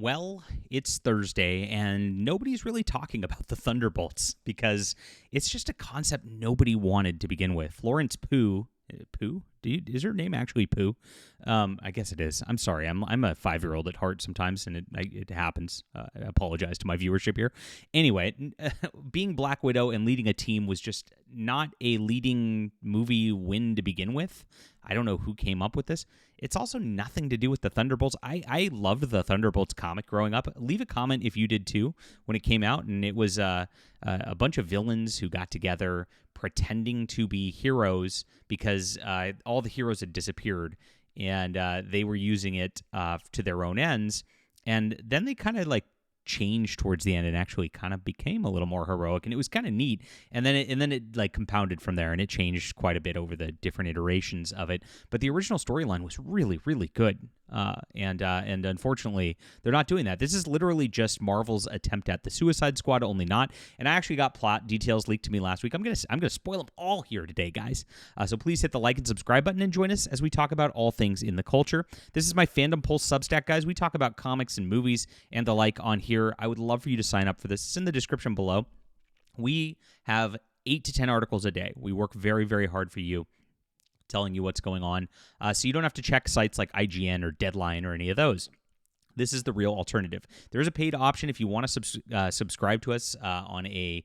Well, it's Thursday, and nobody's really talking about the Thunderbolts because it's just a concept nobody wanted to begin with. Florence Pugh, is her name actually Pooh? I guess it is. I'm sorry. I'm a 5-year-old at heart sometimes, and it happens. I apologize to my viewership here. Anyway, being Black Widow and leading a team was just not a leading movie win to begin with. I don't know who came up with this. It's also nothing to do with the Thunderbolts. I loved the Thunderbolts comic growing up. Leave a comment if you did too when it came out, and it was a bunch of villains who got together pretending to be heroes because all the heroes had disappeared, and they were using it to their own ends. And then they kind of changed towards the end and actually kind of became a little more heroic, and it was kind of neat. And then it compounded from there, and it changed quite a bit over the different iterations of it. But the original storyline was really, really good. And unfortunately, they're not doing that. This is literally just Marvel's attempt at the Suicide Squad, only not. And I actually got plot details leaked to me last week. I'm gonna spoil them all here today, guys. So please hit the like and subscribe button and join us as we talk about all things in the culture. This is my Fandom Pulse Substack, guys. We talk about comics and movies and the like on here. I would love for you to sign up for this. It's in the description below. We have 8 to 10 articles a day. We work very, very hard for you, telling you what's going on, so you don't have to check sites like IGN or Deadline or any of those. This is the real alternative. There's a paid option if you want to subscribe to us on a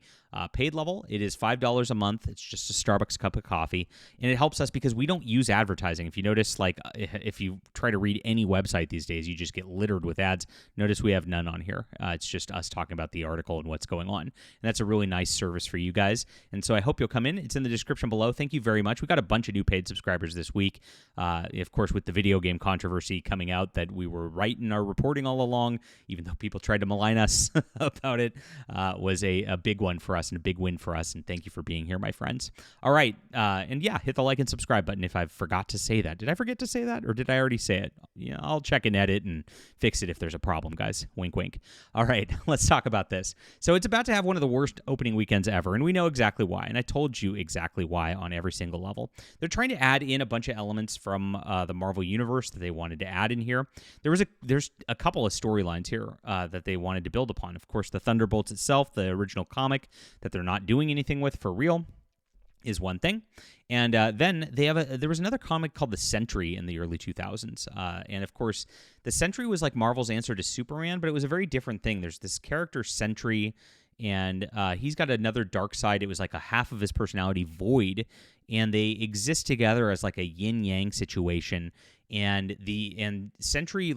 paid level. It is $5 a month. It's just a Starbucks cup of coffee, and it helps us because we don't use advertising. If you notice, if you try to read any website these days, you just get littered with ads. Notice we have none on here. It's just us talking about the article and what's going on, and that's a really nice service for you guys. And so I hope you'll come in. It's in the description below. Thank you very much. We got a bunch of new paid subscribers this week. Of course, with the video game controversy coming out, that we were right in our reporting all along, even though people tried to malign us about it, was a big one for us and a big win for us. And thank you for being here, my friends. All right. And yeah, hit the like and subscribe button if I forgot to say that. Did I forget to say that, or did I already say it? Yeah, I'll check and edit and fix it if there's a problem, guys. Wink, wink. All right, let's talk about this. So it's about to have one of the worst opening weekends ever, and we know exactly why. And I told you exactly why on every single level. They're trying to add in a bunch of elements from the Marvel Universe that they wanted to add in here. There's a couple of storylines here that they wanted to build upon. Of course, the Thunderbolts itself, the original comic that they're not doing anything with for real, is one thing. And then there was another comic called The Sentry in the early 2000s. And of course, The Sentry was like Marvel's answer to Superman, but it was a very different thing. There's this character Sentry, and he's got another dark side. It was like a half of his personality void, and they exist together as like a yin-yang situation. And Sentry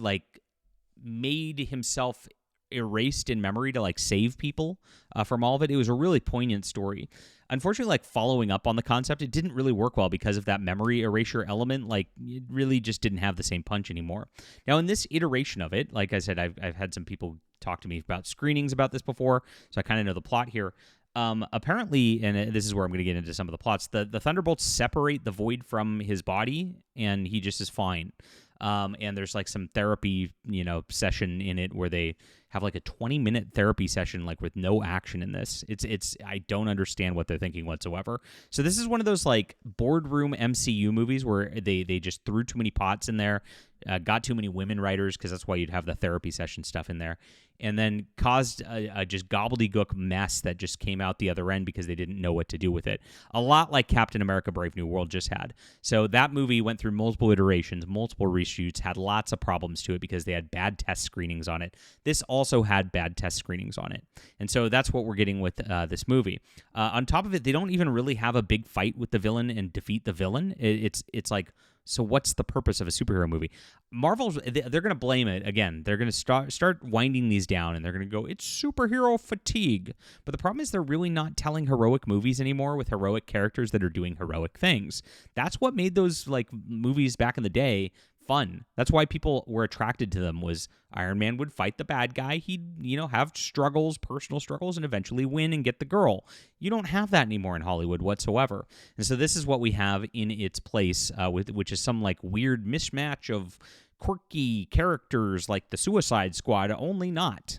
made himself erased in memory to save people from all of it. It was a really poignant story. Unfortunately, following up on the concept, it didn't really work well because of that memory erasure element. It really just didn't have the same punch anymore. Now, in this iteration of it, like I said, I've had some people talk to me about screenings about this before, so I kind of know the plot here. Apparently, and this is where I'm going to get into some of the plots, the Thunderbolts separate the Void from his body, and he just is fine. And there's some therapy, session in it where they have a 20-minute therapy session, with no action in this. It's I don't understand what they're thinking whatsoever. So this is one of those boardroom MCU movies where they just threw too many pots in there, got too many women writers, because that's why you'd have the therapy session stuff in there, and then caused a just gobbledygook mess that just came out the other end because they didn't know what to do with it. A lot like Captain America Brave New World just had. So that movie went through multiple iterations, multiple reshoots, had lots of problems to it because they had bad test screenings on it. This also had bad test screenings on it. And so that's what we're getting with this movie. On top of it, they don't even really have a big fight with the villain and defeat the villain. It's so what's the purpose of a superhero movie? Marvel's, they're going to blame it again. They're going to start winding these down, and they're going to go, it's superhero fatigue. But the problem is they're really not telling heroic movies anymore with heroic characters that are doing heroic things. That's what made those movies back in the day fun. That's why people were attracted to them. Was Iron Man would fight the bad guy. He'd, have struggles, personal struggles, and eventually win and get the girl. You don't have that anymore in Hollywood whatsoever. And so this is what we have in its place, which is some weird mismatch of quirky characters like the Suicide Squad, only not.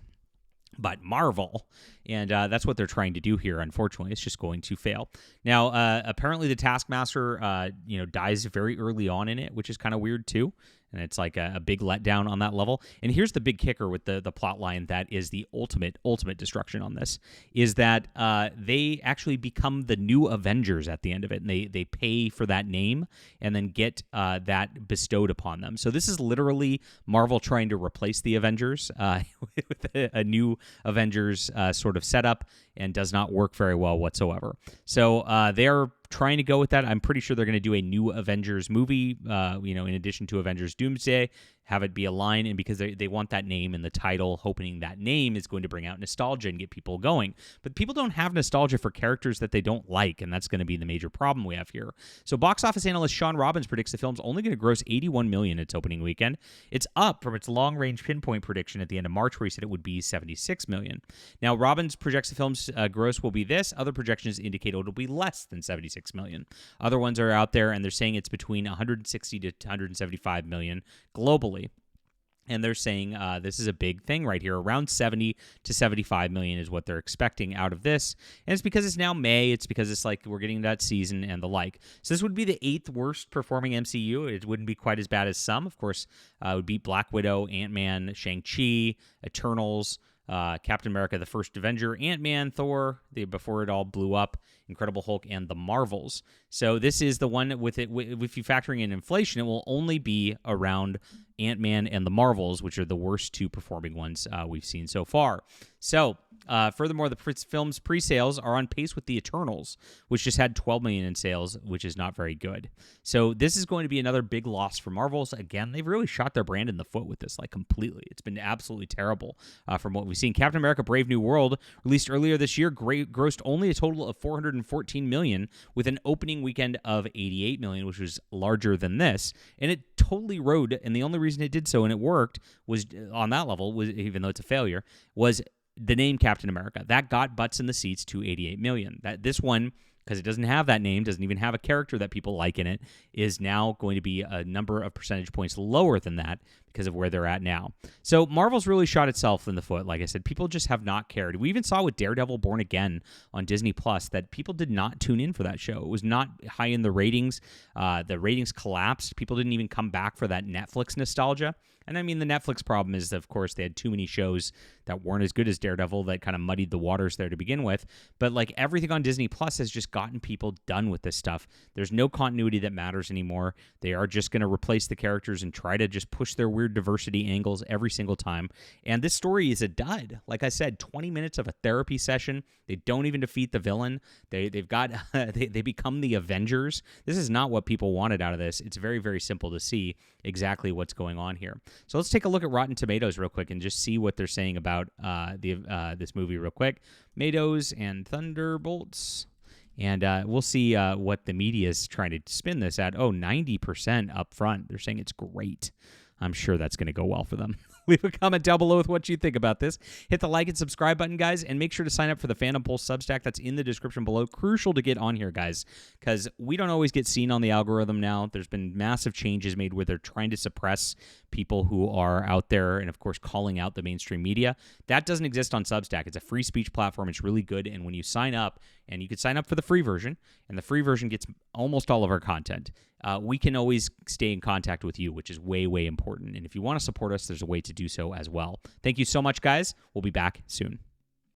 But Marvel, and that's what they're trying to do here. Unfortunately, it's just going to fail. Now, apparently the Taskmaster, dies very early on in it, which is kind of weird too. and it's like a big letdown on that level. And here's the big kicker with the plot line that is the ultimate destruction on this, is that they actually become the new Avengers at the end of it, and they pay for that name and then get that bestowed upon them. So this is literally Marvel trying to replace the Avengers with a new Avengers sort of setup, and does not work very well whatsoever. So they're trying to go with that. I'm pretty sure they're going to do a new Avengers movie, in addition to Avengers Doomsday, have it be a line, and because they want that name in the title, hoping that name is going to bring out nostalgia and get people going. But people don't have nostalgia for characters that they don't like, and that's going to be the major problem we have here. So box office analyst Sean Robbins predicts the film's only going to gross $81 million its opening weekend. It's up from its long-range pinpoint prediction at the end of March, where he said it would be $76 million. Now, Robbins projects the film's gross will be this. Other projections indicate it'll be less than $76 million. Other ones are out there, and they're saying it's between $160 to $175 million globally. And they're saying this is a big thing right here. Around 70 to 75 million is what they're expecting out of this. And it's because it's now May. It's because it's like we're getting that season and the like. So this would be the 8th worst performing MCU. It wouldn't be quite as bad as some. Of course, it would beat Black Widow, Ant-Man, Shang-Chi, Eternals, Captain America, the First Avenger, Ant-Man, Thor, before it all blew up, Incredible Hulk, and the Marvels. So this is the one with it. If you factoring in inflation, it will only be around Ant-Man and the Marvels, which are the worst two performing ones we've seen so far. So furthermore, the film's pre-sales are on pace with the Eternals, which just had $12 million in sales, which is not very good. So this is going to be another big loss for Marvels. Again, they've really shot their brand in the foot with this, like completely. It's been absolutely terrible from what we've seen. Captain America: Brave New World, released earlier this year, grossed only a total of $414 million, with an opening weekend of $88 million, which was larger than this. And it totally rode, and the only reason it did so and it worked was on that level, was even though it's a failure, was the name Captain America. That got butts in the seats to $88 million. This one, because it doesn't have that name, doesn't even have a character that people like in it, is now going to be a number of percentage points lower than that because of where they're at now. So Marvel's really shot itself in the foot. Like I said, people just have not cared. We even saw with Daredevil Born Again on Disney Plus that people did not tune in for that show. It was not high in the ratings. The ratings collapsed. People didn't even come back for that Netflix nostalgia. And I mean, the Netflix problem is, of course, they had too many shows that weren't as good as Daredevil that kind of muddied the waters there to begin with. But like everything on Disney Plus has just gotten people done with this stuff. There's no continuity that matters anymore. They are just going to replace the characters and try to just push their weird diversity angles every single time. And this story is a dud. Like I said, 20 minutes of a therapy session. They don't even defeat the villain. They've got they become the Avengers. This is not what people wanted out of this. It's very, very simple to see exactly what's going on here. So let's take a look at Rotten Tomatoes real quick and just see what they're saying about this movie real quick. Tomatoes and Thunderbolts. And we'll see what the media is trying to spin this at. 90% up front. They're saying it's great. I'm sure that's going to go well for them. Leave a comment down below with what you think about this. Hit the like and subscribe button, guys, and make sure to sign up for the Phantom Pulse Substack. That's in the description below. Crucial to get on here, guys, because we don't always get seen on the algorithm now. There's been massive changes made where they're trying to suppress people who are out there and, of course, calling out the mainstream media. That doesn't exist on Substack. It's a free speech platform. It's really good, and when you sign up, and you could sign up for the free version, and the free version gets almost all of our content, we can always stay in contact with you, which is way, way important. And if you want to support us, there's a way to do so as well. Thank you so much, guys. We'll be back soon.